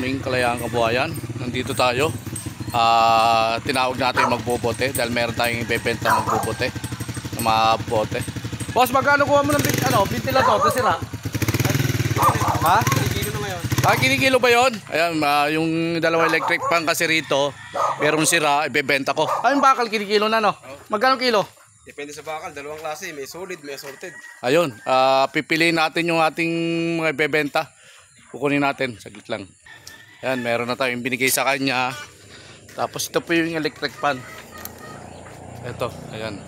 morning, Kalayaan Kabuhayan. Nandito tayo. Tinawag natin magbobote dahil meron tayong ibebenta magbobote ng mga bote. Boss, magkano kuha mo ng ventilador na sira? Ha? Kinikilo na ngayon. Kinikilo ba yun? Ayan, yung dalawang electric fan kasi rito, merong sira, ibebenta ko. Ayun, bakal kinikilo na, no? Magkano kilo? Depende sa bakal, dalawang klase, may solid, may assorted. Ayun, pipiliin natin yung ating mga ibebenta. Kukunin natin, saglit lang. Ayan, meron na tayong binigay sa kanya. Tapos ito po yung electric fan. Ito, ayan.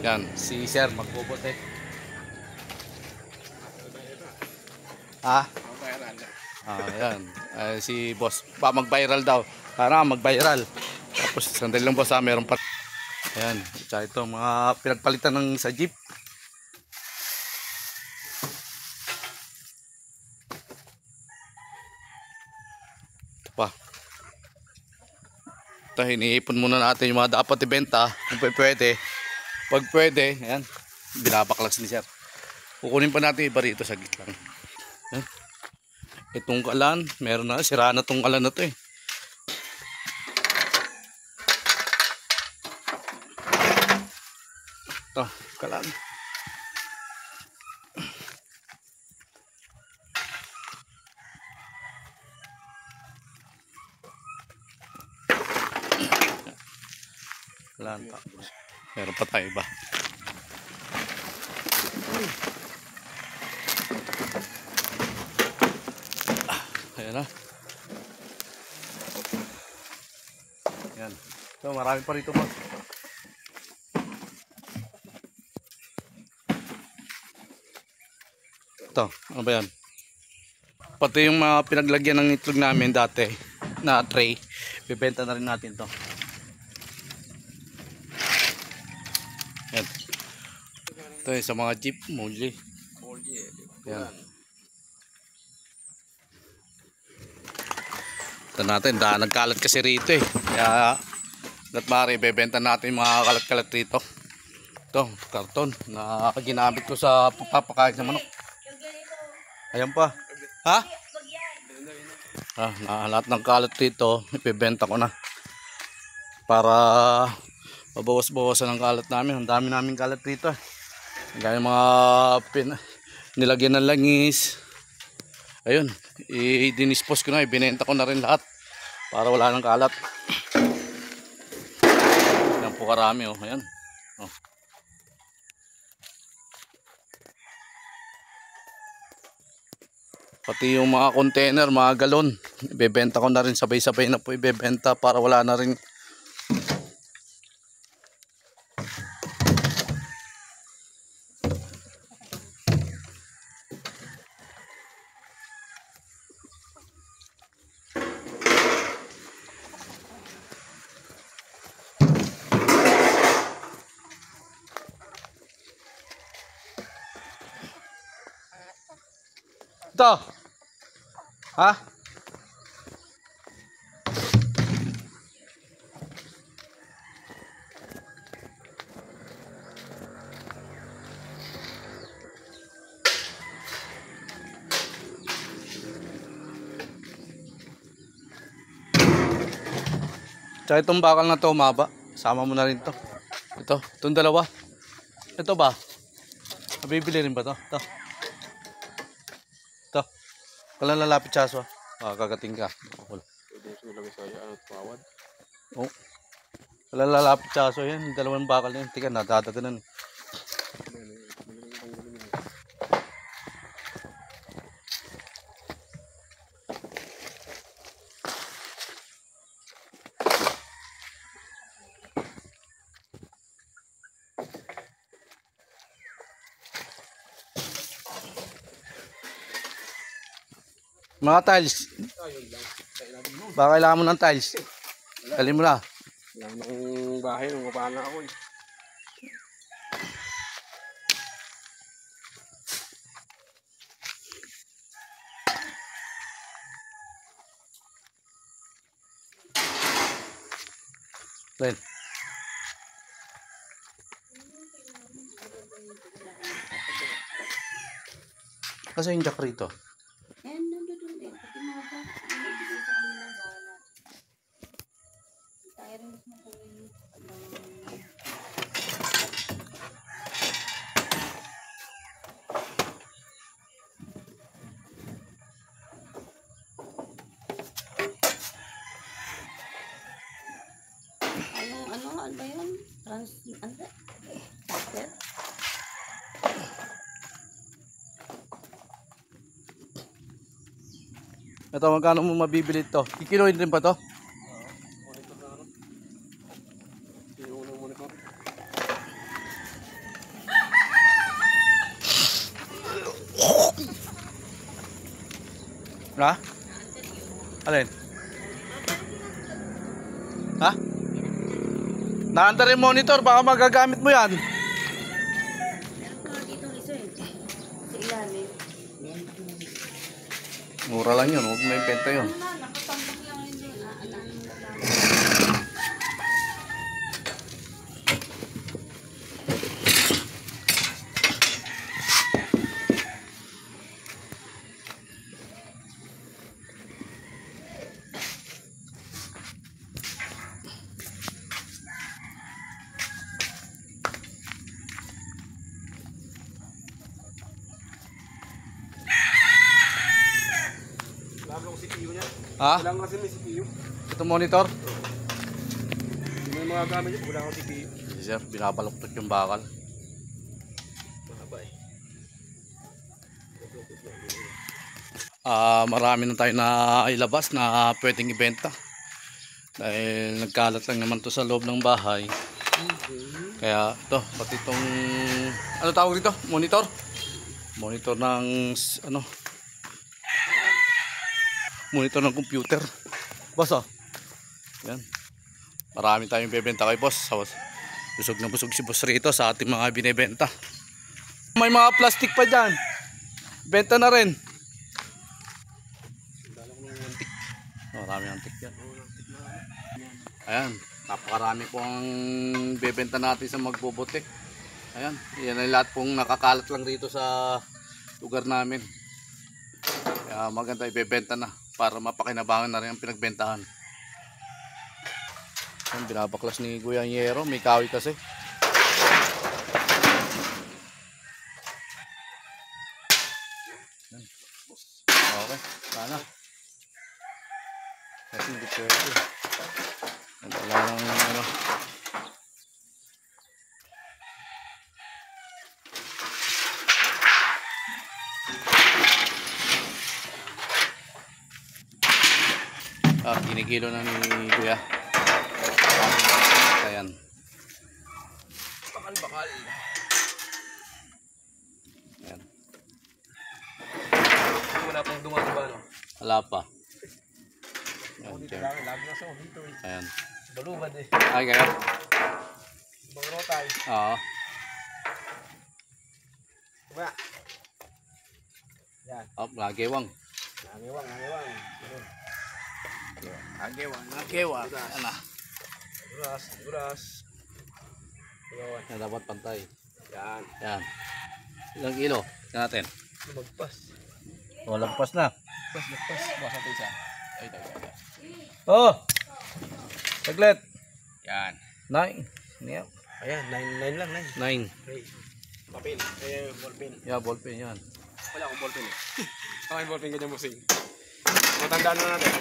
Yan, si Sir magbobote. Ayan. Si boss, mag-viral daw. Para mag-viral. Tapos sandali lang boss, meron pa. Ayan, tsaka ito, mga pinagpalitan ng sa jeep. Ito pa. Ito, hiniipon muna natin yung mga dapat ibenta. Kung pwede. Pag pwede, ayan, binabaklaks ni Sir. Kukunin pa natin iba rito, saglit lang. Ayan. Itong kalan, meron na, sira na itong kalan na ito eh. Ito, kalan. Kalan pa. Meron pa tayo iba. Ayan na. Ayan. So, marami pa rito pa. Ito, ano ba yan? Pati yung mga pinaglagyan ng itlog namin dati na tray, bibenta na rin natin to. Yan. Ito yung sa mga jeep, muli. Yan. Ito natin, nagkalat kasi rito eh. Kaya, mari, bibenta natin yung mga kalat-kalat rito. Ito, karton na ginamit ko sa papakain ng manok. Ayan pa. Ha? Lahat ng kalat dito, ipibenta ko na. Para mabawas-bawasan ang kalat namin. Ang dami namin kalat dito. Gaya mga nilagyan ng langis. Ayun, i-dinispose ko na, ibinenta ko na rin lahat. Para wala nang kalat. Yan po karami oh. Ayan. Oh. Pati yung mga container, mga galon, ibebenta ko na rin, sabay-sabay na po ibebenta para wala na rin. Ito. Ha? Tsaka itong bakal na to, maba. Sama mo na rin to. Itong dalawa. Ito ba? Mabibili rin ba to? Ito. Kailan lalapit siya aswa? Kagating ka. Oh. Kailan lalapit siya aswa yan? Dalawang bakal yan. Tika, nadadaganan. Mga tiles. Baka kailangan mo ng tiles. Dali mo na. Kailangan akong bahay, nung kapana ako eh. Then. Kasi yung jack rito. And Ano? Starter? Ito, magkano mo mabibili ito? Kikiloin din pa to? Monitor na ano. Yung unang monitor. Ha? Alin? Ha? Naandar yung monitor, baka magagamit mo yan. Meron pa dito isa eh. Sa ilalim. Mura lang yun, huwag may benta yun. Ano na, nakatambak lang yun doon. Alam mo lang. Wala lang CPU niya. Ha? Wala kasi may CPU. Ito monitor? Yung may mga gamit niya, wala akong CPU. Yes, sir, binabaluktot yung bakal. Mahaba eh. Marami na tayo na ilabas na pwedeng ibenta. Dahil nagkalat lang naman to sa loob ng bahay. Kaya ito, pati itong, ano tawag dito? Monitor? Monitor ng, ano? Monitor ng computer. Boss, oh. Yan. Marami tayong bebenta kay boss. Busog na busog si boss rito sa ating mga binebenta. May mga plastic pa dyan. Benta na rin. Marami ang antik yan. Ayan. Napakarami pong bebenta natin sa magbubutik. Ayan. Yan ay lahat pong nakakalat lang dito sa lugar namin. Kaya maganda ibebenta na para mapakinabangan na rin ang pinagbentahan. Ayan, binabaklas ni Kuya Yero. May kawi kasi. Ayan. Okay. Sana. Kasi hindi pwede. Wala nang ano. Kinikilo na ni Kuya. Ayan. Bakal. Ayan. Wala pang dumadiba, no? Wala pa. Ako Ayan, dito check. lang, lagi na sa dito eh. Ayan. Balubad eh. Ay, kaya? Bang rotay. Oo. Diba? Yan. Lagewang. Nangewang. Ganun. Lagewang. Ayan na. Guras. Gawan. Yan dapat pantay. Yan. Yan. Ilang kilo? Tingnan natin. Lumagpas. Lagpas na. Lagpas. Basa ito isa. Ay. Oh! Saglit. Yan. 9. Yeah. Ayan, 9 lang, 9. 9. Okay. Papel. Ballpen. Yeah, ballpen yan. Wala akong ballpen eh. Saka yung ballpen ganyan busing. Matandaan na natin.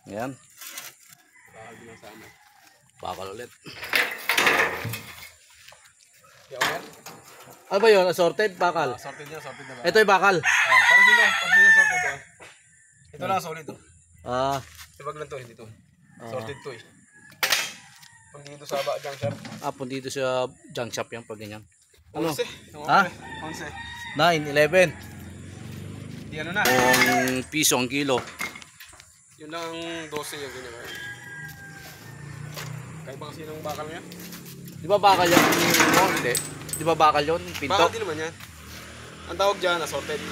Ayan. Bakal din ang sama. Bakal ulit. Kaya okay? Ano ba yun? Assorted? Bakal? Sorted na ba? Ito yung bakal. Parang dito sorted oh. Ito lang solid oh. Ibag lang to, hindi to. Sorted to eh. Pag dito sa junk shop. Dito sa junk shop yan pag ganyan. Ano? 11. Ha? 11. 9, 11. Di ano na. Kung piso ang kilo. Yun lang 12 yung ganyan. Kahit ba kasi ng bakal niya? Di ba bakal yan? Hindi. Di ba bakal yun? Pinto? Bakal din naman yan. Ang tawag dyan, assorted.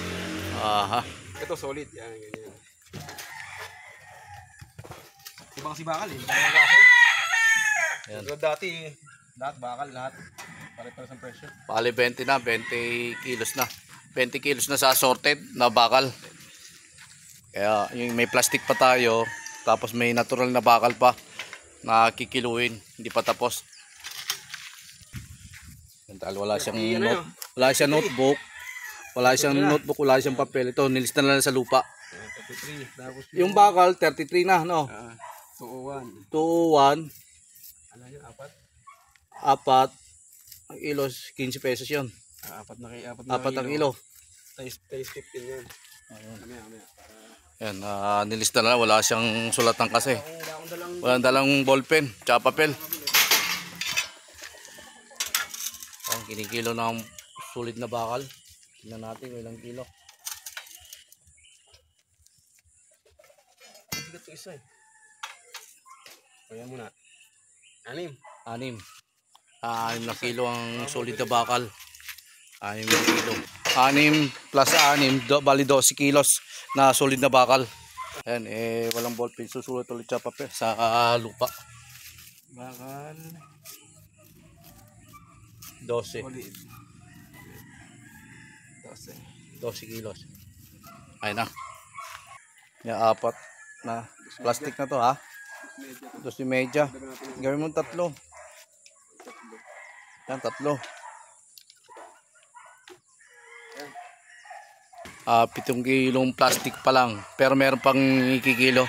Aha. Ito solid. Yan, ganyan. Diba kasi bakal eh. Dalawang klase. Yan. So, dati, lahat bakal, lahat. Pare-pares ang presyo. Bali 20 na, 20 kilos na. 20 kilos na sa assorted na bakal. Kaya yung may plastic pa tayo, tapos may natural na bakal pa na kikiluin, hindi pa tapos. Dahil wala siyang notebook, wala siyang papel. Ito, nilista na lang sa lupa. 33. Tapos Yung bakal 33 na, no? 201. 201. Ano yun, 4? apat ang kilos, 15 pesos yun. Apat na Apat ang kilo. Times 15 yan. Ayun. Mamaya. Yan, nilista na lang. Wala siyang sulatan kasi. Walang dalang ballpen, tsaka papel. Ang kinikilo ng sulit na bakal. Tingnan natin kung ilang kilo. Bigat yung isa eh. Kaya muna. 6. 6. 6 na kilo ang sulit na bakal. 6 na kilo. 6 plus 6, bali 12 kilos na sulit na bakal. Ayan, walang ballpen. Susulat ulit sa papel, sa lupa. Bakal. 12. Ulit. 12 kilos. Ayun na. Yan, 4 na. Plastic na to ha. 2.5. Gawin mo 3. Yan, 3. 7 kilong plastic pa lang. Pero meron pang ikikilo.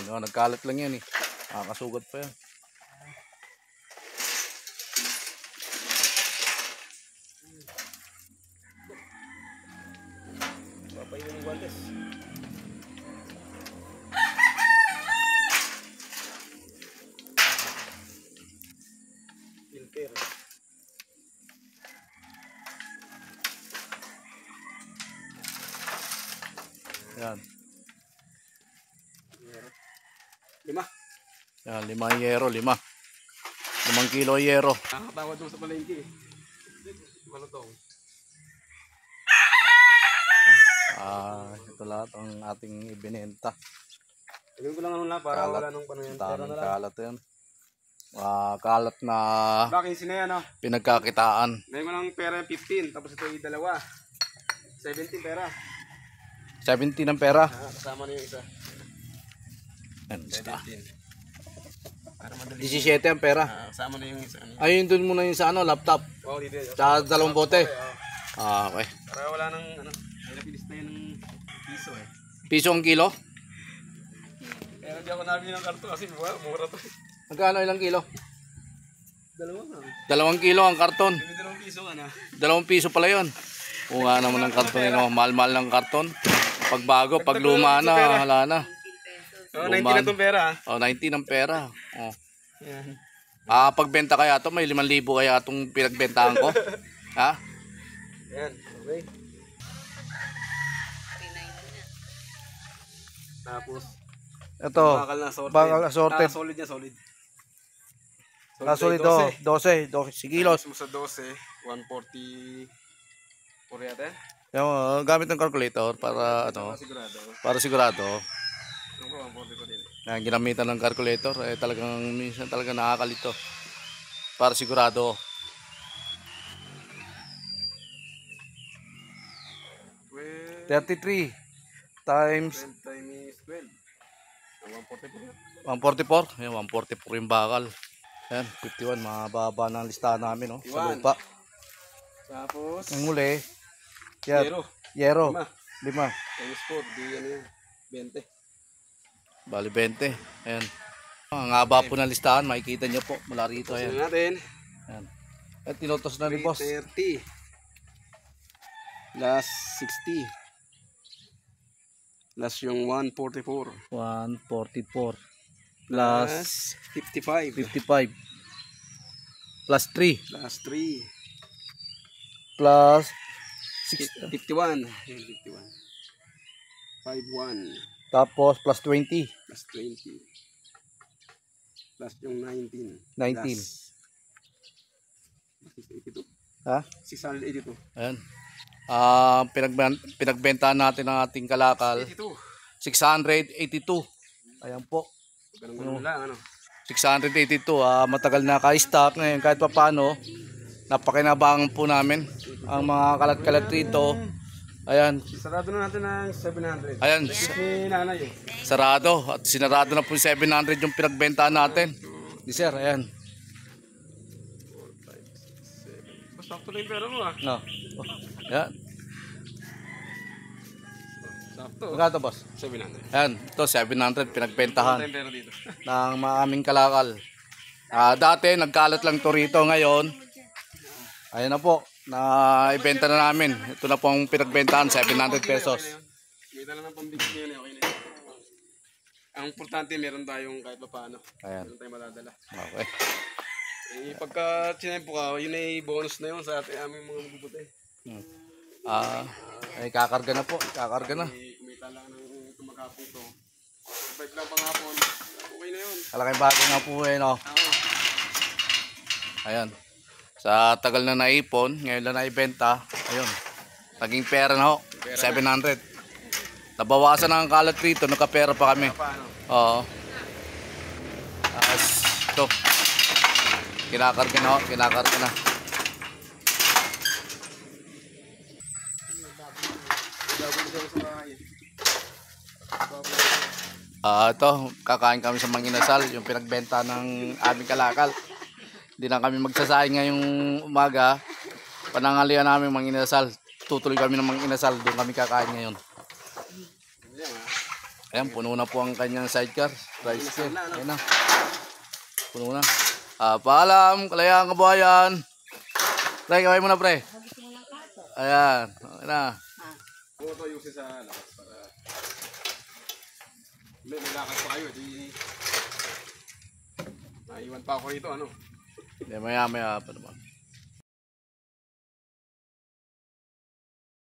Yun, nagkalat lang yan eh. Nakakasugat pa yan. Papainin yung guantes. Filter. Yan. 5. Yan, 5 yero, 5. 5 kilo yero. Nakakatawad mo sa palengke. Ano to? Ito lahat ang ating ibinenta. Tignan ko lang ano lang para wala nung paano yan. Pero Daming na lang. kalat yan. Kalat na Bakit sina yan oh? pinagkakitaan. Ngayon ko lang pera 15. Tapos ito yung 2. 17 pera. 17 ang pera. Kasama na yung isa. Yan, basta. 17. Para madali. 17 ang pera. Kasama na yung isa. Ayun, dun muna yung sa laptop. Wow, dito. Sa 2 bote. Okay. Para wala nang ano. May napilis tayo ng piso eh. Piso ang kilo? Kaya hindi ako nabili ng karto kasi mura to. Magkano ilang kilo? 2 2 kilo ang karton. May 2 piso ka na. 2 piso pala yun. Oo nga naman ang karton yun. Mahal-mahal ng karton. Pag bago, pag luma na, hala na. Oh, 19 na itong pera. 19 ang pera. Yan. Pagbenta kaya to, may 5,000 kaya itong pinagbentahan ko. Ha? Yan. Okay. Tapos, Ito, bakal na sorted. bakal na sorted. Solid niya, solid. Solid to, 12 kilos. Sa 12, 140. Puro yata. Yung, gamit ng calculator para Sigurado. para sigurado. Ano ko, 140 pa din. Na ginamitan ng calculator, talagang minsan talaga nakakalito. Para sigurado. 33 times 12 times 12. 140 144. po. Yan, 144 yung bakal. Yan, 51. Mababa ng listahan namin, no? Sa 51. lupa. Tapos, Ang huli, yan, zero. yero. 5. 5. Times 4, di ano yun. 20. Bali 20. Ayan. Ang haba po ng listahan, makikita nyo po mula rito. Ito Ayan. natin. Ayan. At tinotos na ni boss. 330. Plus 60. Plus yung 144. 144 plus Plus 55. 55 plus 3 Plus 3. plus 51. 51. 51. tapos plus 20. Plus 20. Plus yung 19. 19. Plus 682. Ha? 682. Ayan. Pinagbentahan natin ang ating kalakal. 82. 682. Ayan po. Ganun lang ano. 682. Matagal na ka-stock ngayon kahit pa paano. Napakinabangan po namin ang mga kalat-kalat rito. Ayan. Sarado na natin ng 700. Ayan. Si nanay eh. Sarado. At sinarado na po yung 700 yung pinagbentahan natin. Di sir, ayan. 4, 5, 6, 7. Basta ako na yung pera mo ah. No. Ayan. Sakto. Magkano to, boss? 700. Ayan, ito 700 pinagbentahan Time pero dito. ng mga aming kalakal. Dati nagkalat lang to rito, ngayon ayun na po, na ibenta na namin. Ito na po ang pinagbentahan, 700 pesos. Kita lang ng pambigay ngayon, okay na yun. Ang importante, meron tayong kahit pa paano. Ayan. Meron tayong madadala. Okay. Pagka sinempo ka, yun ay bonus na yun sa ating aming mga mabubuti. Ay kakarga na po, kakarga na. Kumita lang ng tumagapong to. 5 lang pangapon, okay na yun. Kalaking bago nga po no. Oo. Ayan. Sa tagal na naipon, ngayon lang naibenta. Ayun. Naging pera na ho. 700. Nabawasan ang kalat rito, nagkapera pa kami. Paano? Oo. Tapos ito. Kinakarga na ho, kinakarga na. Ito, kakain kami sa Manginasal, yung pinagbenta ng aming kalakal. Hindi na kami magsasayang ngayong umaga. Panangalian namin Manginasal. Tutuloy kami ng Manginasal, doon kami kakain ngayon. Ayan, puno na po ang kanyang sidecar. Rice cake. Ayan na. Puno na. Paalam, kalayang kabuhayan. Pre, kaway mo na pre. Ayan, okay na. Kung ito yung sa labas para may lakad pa kayo, di naiwan pa ako rito, ano? Maya maya pa naman.